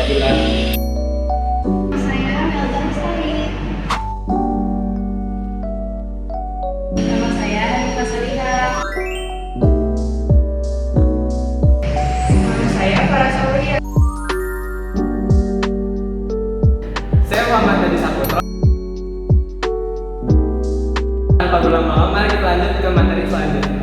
bulan. Saya Melda Lestari. Nama saya Hanifah Saliha. Nama saya Farah Saulia. Saya Muhammad Hadi Saputra. Tanpa berlama-lama, mari kita lanjut ke materi selanjutnya.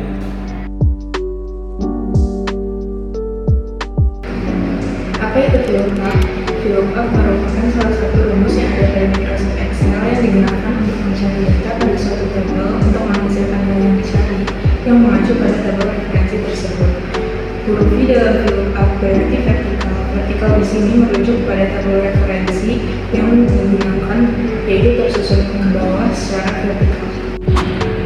Apa itu VLOOKUP? VLOOKUP merupakan salah satu rumus yang ada pada Microsoft Excel yang digunakan untuk mencari data pada suatu tabel untuk menghasilkan nilai yang dicari yang mengacu pada tabel referensi tersebut. Huruf V dalam VLOOKUP berarti vertikal. Vertikal di sini merujuk pada tabel referensi yang digunakan, yaitu tersusun ke bawah secara vertikal.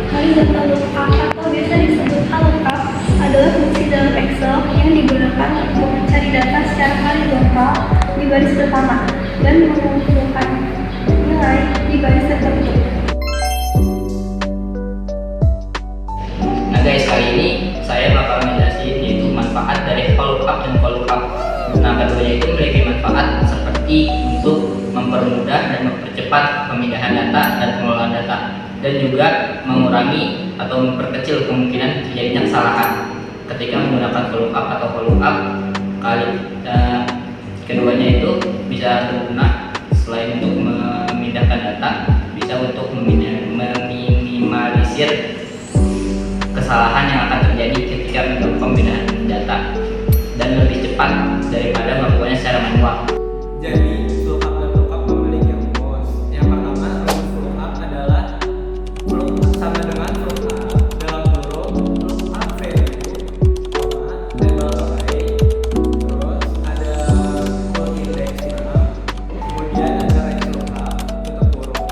Horizontal lookup atau biasa disebut lookup adalah fungsi dalam Excel yang digunakan untuk mencari data secara horizontal di baris pertama dan mengumpulkan nilai di baris tertentu. Nah guys, kali ini saya bakal menjelaskan yaitu manfaat dari VLOOKUP dan VLOOKUP. Nah, keduanya itu memiliki manfaat seperti untuk mempermudah dan mempercepat pemindahan data dan pengelolaan data, dan juga mengurangi atau memperkecil kemungkinan terjadinya kesalahan ketika menggunakan VLOOKUP atau VLOOKUP. Keduanya itu bisa berguna selain untuk memindahkan data, bisa untuk meminimalisir kesalahan yang akan terjadi ketika melakukan pemindahan data dan lebih cepat daripada melakukannya secara manual. Jadi, VLOOKUP dan lookup memiliki rumus. Yang pertama, rumus VLOOKUP adalah VLOOKUP sama dengan VLOOKUP dalam kurung lookup value, table array, terus ada full index num, kemudian ada range lookup, tutup kurung.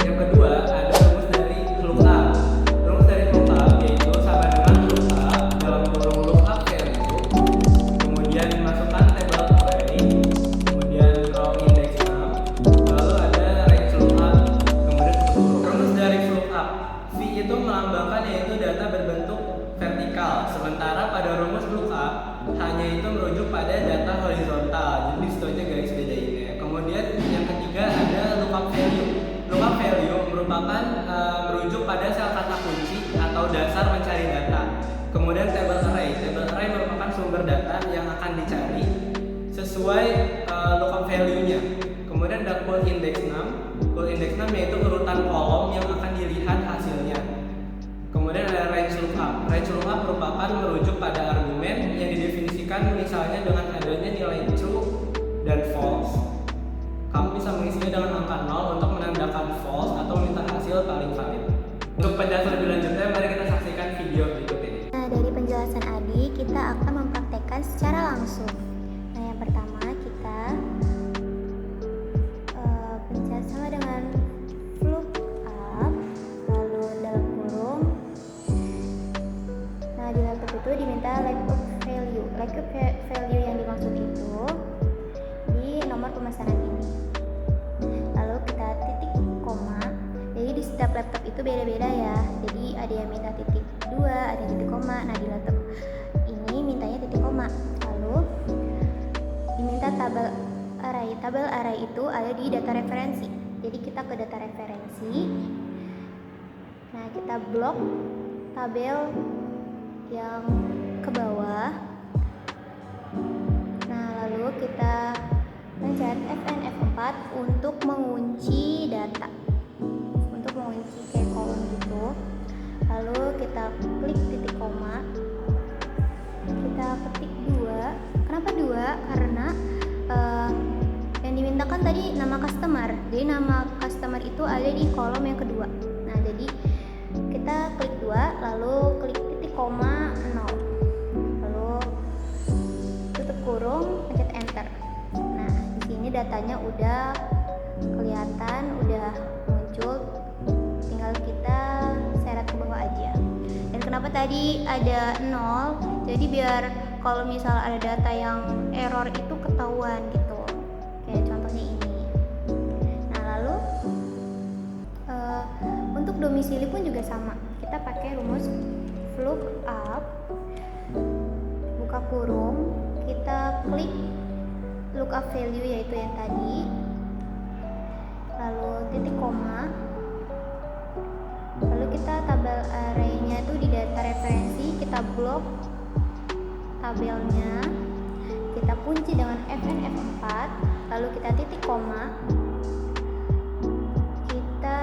Yang kedua, ada rumus dari lookup. Rumus dari lookup yaitu sama dengan lookup dalam kurung lookup value, kemudian masukkan table array, kemudian row index num, lalu ada range lookup, kemudian tutup kurung. Rumus dari lookup, V itu melambangkan yaitu data berbentuk vertikal, sementara pada rumus lookup hanya itu merujuk pada data horizontal. Jadi disitu aja guys bedainnya. Kemudian yang ketiga ada lookup value. Lookup value merupakan merujuk pada sel kata kunci atau dasar mencari data. Kemudian table array. Table array merupakan sumber data yang akan dicari sesuai lookup value-nya. Kemudian ada full index num. Full index num yaitu urutan kolom yang akan dilihat hasilnya. Kemudian ada range lookup. Range lookup merupakan merujuk pada argumen yang didefinisikan misalnya dengan adanya nilai true dan false. Kamu bisa mengisinya dengan angka 0 untuk menandakan false atau meminta hasil paling valid. Untuk penjelasan lebih lanjutnya, mari kita saksikan video berikut ini. Nah, dari penjelasan Adi, kita akan mempraktekkan secara langsung. Nah, yang pertama kita pencet sama dengan VLOOKUP, lalu dalam kurung. Nah, di laptop itu diminta lookup value. Lookup value yang dimaksud itu di nomor pemesanan ini. Lalu kita titik koma. Jadi di setiap laptop itu beda-beda ya. Jadi ada yang minta titik 2, ada yang titik koma. Nah, di laptop ini mintanya titik koma. Lalu diminta tabel array. Tabel array itu ada di data referensi. Jadi kita ke data referensi. Nah, kita blok tabel yang ke bawah. Nah, lalu kita pencet Fn F4 untuk mengunci data, untuk mengunci kayak kolom gitu. Lalu kita klik titik koma, kita ketik 2. Kenapa 2? Karena yang dimintakan tadi nama customer. Jadi nama customer itu ada di kolom yang kedua. Nah, jadi kita klik 2, lalu klik titik koma 0, lalu tutup kurung, pencet enter. Nah, di sini datanya udah kelihatan, udah muncul, tinggal kita seret ke bawah aja. Dan kenapa tadi ada 0? Jadi biar kalau misal ada data yang error itu ketahuan gitu, kayak contohnya ini. Nah, lalu untuk domisili pun juga sama, kita pakai rumus VLOOKUP, buka kurung, kita klik lookup value yaitu yang tadi, lalu titik koma, lalu kita tabel arraynya itu di data referensi, kita blok tabelnya, kita kunci dengan FN F4, lalu kita titik koma, kita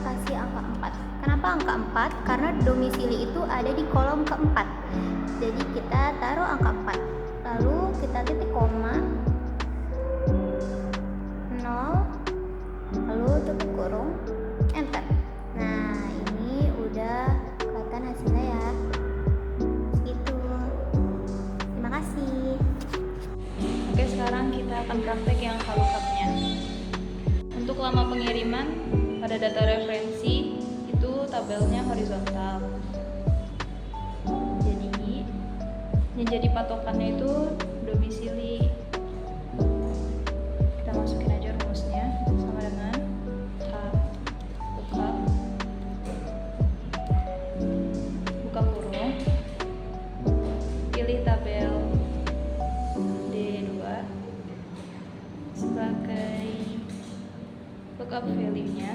kasih angka 4. Kenapa angka 4? Karena domisili itu ada di kolom keempat, jadi kita taruh angka 4, lalu kita titik koma 0, lalu tutup kurung, enter. Nah, ini udah kelihatan hasilnya ya. Gitu. Terima kasih. Oke, sekarang kita akan praktek yang lookup-nya. Untuk lama pengiriman pada data referensi itu tabelnya horizontal. Jadi yang jadi patokannya itu domisili. Kita masukin aja rumusnya sama dengan lookup, buka kurung, pilih tabel D2 sebagai lookup value-nya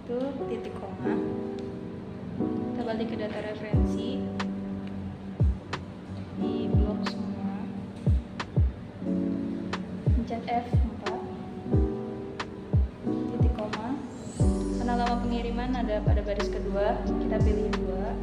itu titik koma, kita balik ke data referensi, di blok semua, pencet F4, titik koma, karena lama pengiriman ada pada baris kedua, kita pilih 2,